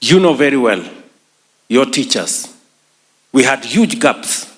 You know very well, your teachers, we had huge gaps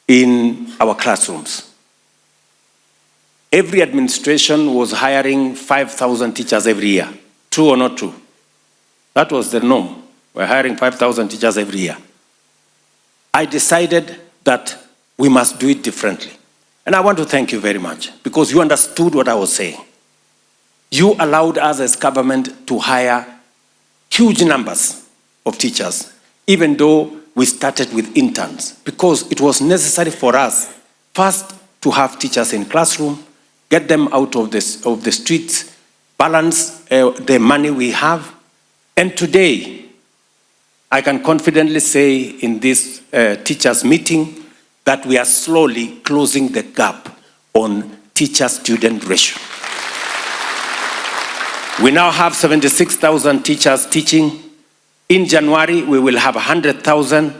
in our classrooms. Every administration was hiring 5,000 teachers every year. True or not true? That was the norm. We're hiring 5,000 teachers every year. I decided that we must do it differently. And I want to thank you very much because you understood what I was saying. You allowed us as government to hire huge numbers of teachers, even though we started with interns, because it was necessary for us first to have teachers in classroom, get them out of the streets, balance the money we have. And today, I can confidently say in this teachers meeting that we are slowly closing the gap on teacher-student ratio. We now have 76,000 teachers teaching. In January, we will have 100,000.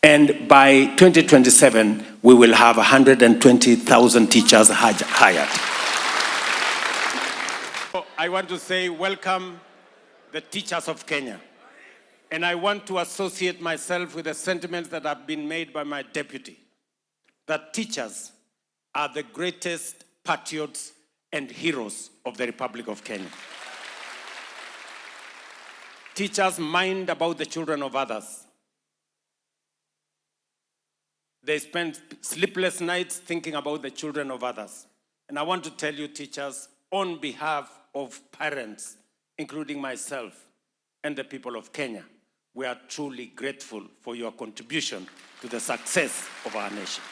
And by 2027, we will have 120,000 teachers hired. I want to say welcome the teachers of Kenya. And I want to associate myself with the sentiments that have been made by my deputy, that teachers are the greatest patriots and heroes of the Republic of Kenya. Teachers mind about the children of others. They spend sleepless nights thinking about the children of others. And I want to tell you, teachers, on behalf of parents, including myself and the people of Kenya, we are truly grateful for your contribution to the success of our nation.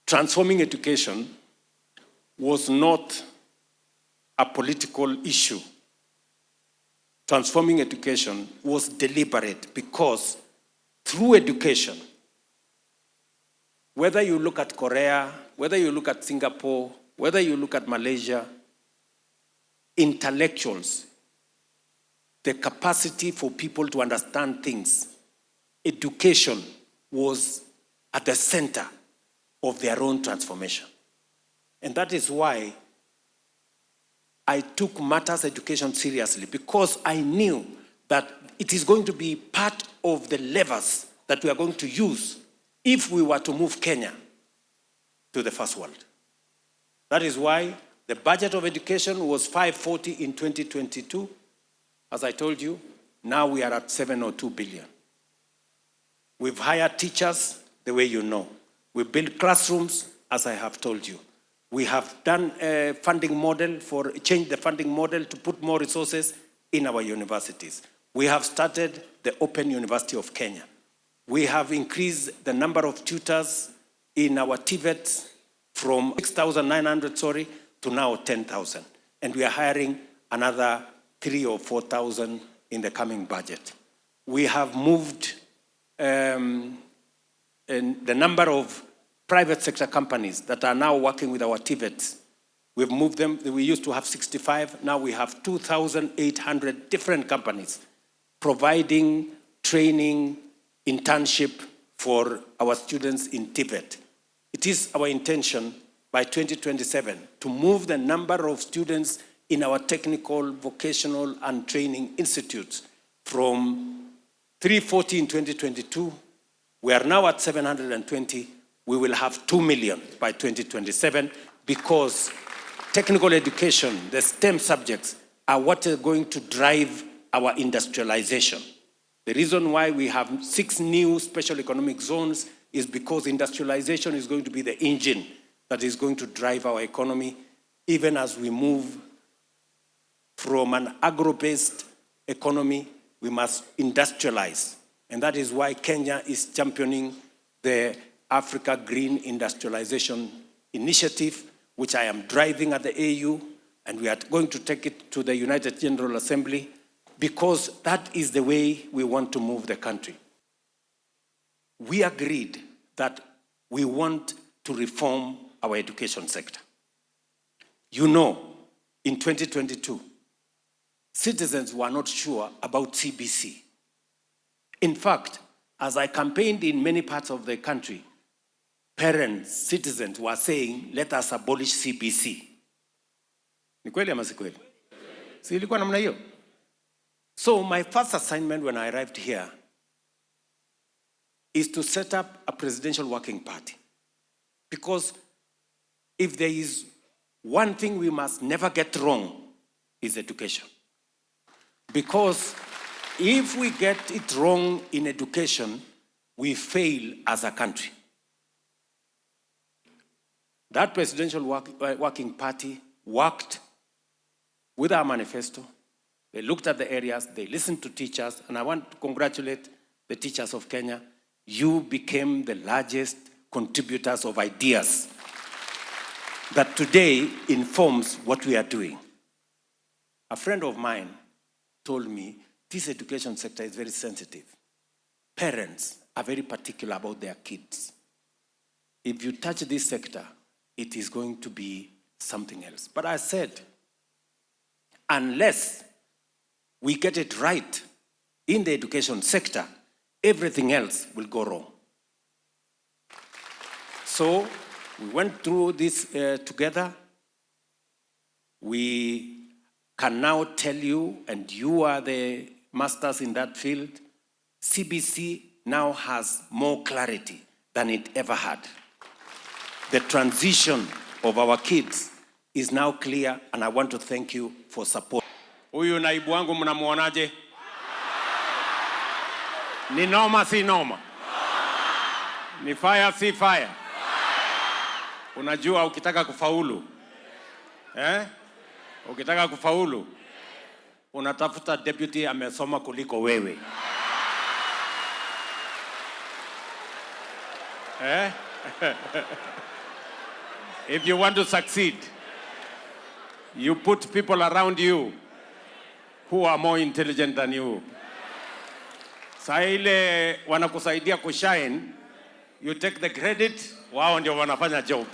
Transforming education was not a political issue. Transforming education was deliberate because through education, whether you look at Korea, whether you look at Singapore, whether you look at Malaysia, intellectuals, the capacity for people to understand things, education was at the center of their own transformation. And that is why I took matters education seriously, because I knew that it is going to be part of the levers that we are going to use if we were to move Kenya to the first world. That is why the budget of education was 540 in 2022. As I told you, now we are at 702 billion. We've hired teachers the way you know. We built classrooms, as I have told you. We have done a funding model changed the funding model to put more resources in our universities. We have started the Open University of Kenya. We have increased the number of tutors in our TVETs from 6,900, to now 10,000. And we are hiring another 3,000 or 4,000 in the coming budget. We have moved the number of private sector companies that are now working with our TVETs. We've moved them. We used to have 65. Now we have 2,800 different companies providing training, internship for our students in TVET. It is our intention by 2027 to move the number of students in our technical, vocational, and training institutes from 340 in 2022. We are now at 720. We will have 2 million by 2027 because technical education, the STEM subjects, are what are going to drive our industrialization. The reason why we have 6 new special economic zones is because industrialization is going to be the engine that is going to drive our economy, even as we move from an agro-based economy, we must industrialize. And that is why Kenya is championing the Africa Green Industrialization Initiative, which I am driving at the AU, and we are going to take it to the United General Assembly, because that is the way we want to move the country. We agreed that we want to reform our education sector. You know, in 2022, citizens were not sure about CBC. In fact, as I campaigned in many parts of the country, parents, citizens were saying, let us abolish CBC. Ni kweli ama si kweli? Si ilikuwa namna hiyo? So my first assignment when I arrived here is to set up a presidential working party. Because if there is one thing we must never get wrong, is education. Because if we get it wrong in education, we fail as a country. That presidential working party worked with our manifesto. They looked at the areas, they listened to teachers, and I want to congratulate the teachers of Kenya. You became the largest contributors of ideas that today informs what we are doing. A friend of mine told me this education sector is very sensitive. Parents are very particular about their kids. If you touch this sector, it is going to be something else. But I said, unless we get it right in the education sector, everything else will go wrong. So we went through this together. We can now tell you, and you are the masters in that field, CBC now has more clarity than it ever had. The transition of our kids is now clear, and I want to thank you for support. Huyu naibu wangu mnamuonaje? Ni noma si noma? Ni fire si fire? Unajua ukitaka kufaulu, ukitaka kufaulu, unatafuta deputy amesoma kuliko wewe. If you want to succeed, you put people around you who are more intelligent than you. Saa ile wanakusaidia kushine, you take the credit, wao ndio wanafanya job.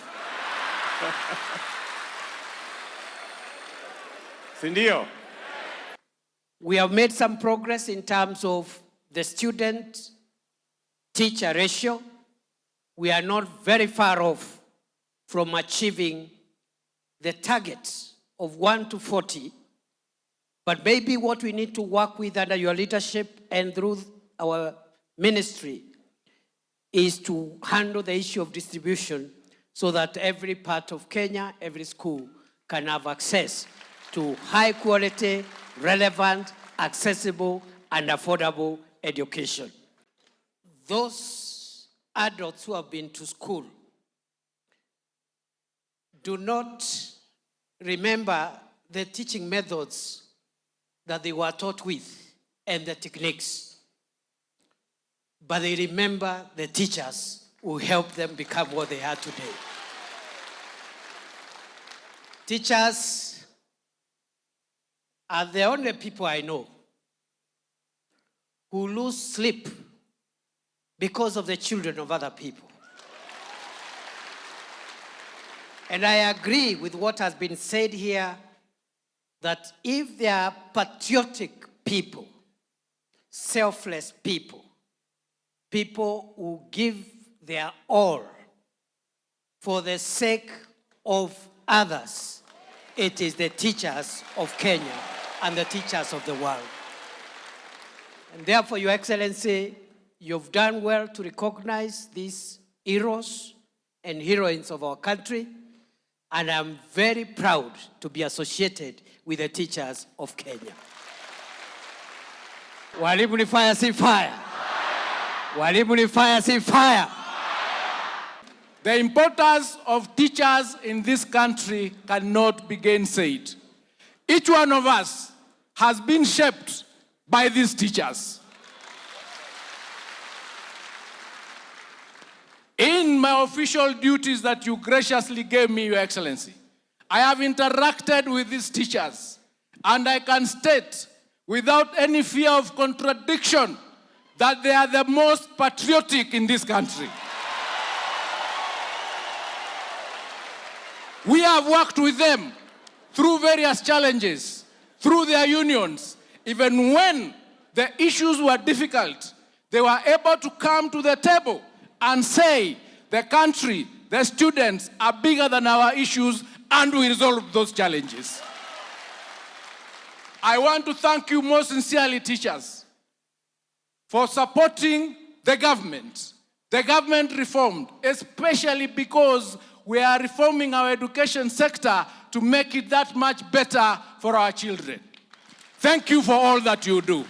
Sindio? We have made some progress in terms of the student-teacher ratio. We are not very far off from achieving the target of 1 to 40. But maybe what we need to work with under your leadership and through our ministry is to handle the issue of distribution so that every part of Kenya, every school can have access to high quality, relevant, accessible, and affordable education. Those adults who have been to school do not remember the teaching methods that they were taught with and the techniques, but they remember the teachers who helped them become what they are today. Teachers are the only people I know who lose sleep because of the children of other people. And I agree with what has been said here, that if they are patriotic people, selfless people, people who give their all for the sake of others, it is the teachers of Kenya and the teachers of the world. And therefore, Your Excellency, you've done well to recognize these heroes and heroines of our country, and I'm very proud to be associated with the teachers of Kenya. Walimu ni fire si fire. Walimu ni fire si fire. The importance of teachers in this country cannot be gainsaid. Each one of us has been shaped by these teachers. In my official duties that you graciously gave me, Your Excellency, I have interacted with these teachers, and I can state without any fear of contradiction that they are the most patriotic in this country. We have worked with them through various challenges, through their unions. Even when the issues were difficult, they were able to come to the table and say, the country, the students are bigger than our issues, and we resolve those challenges. I want to thank you most sincerely, teachers, for supporting the government reformed, especially because we are reforming our education sector to make it that much better for our children. Thank you for all that you do.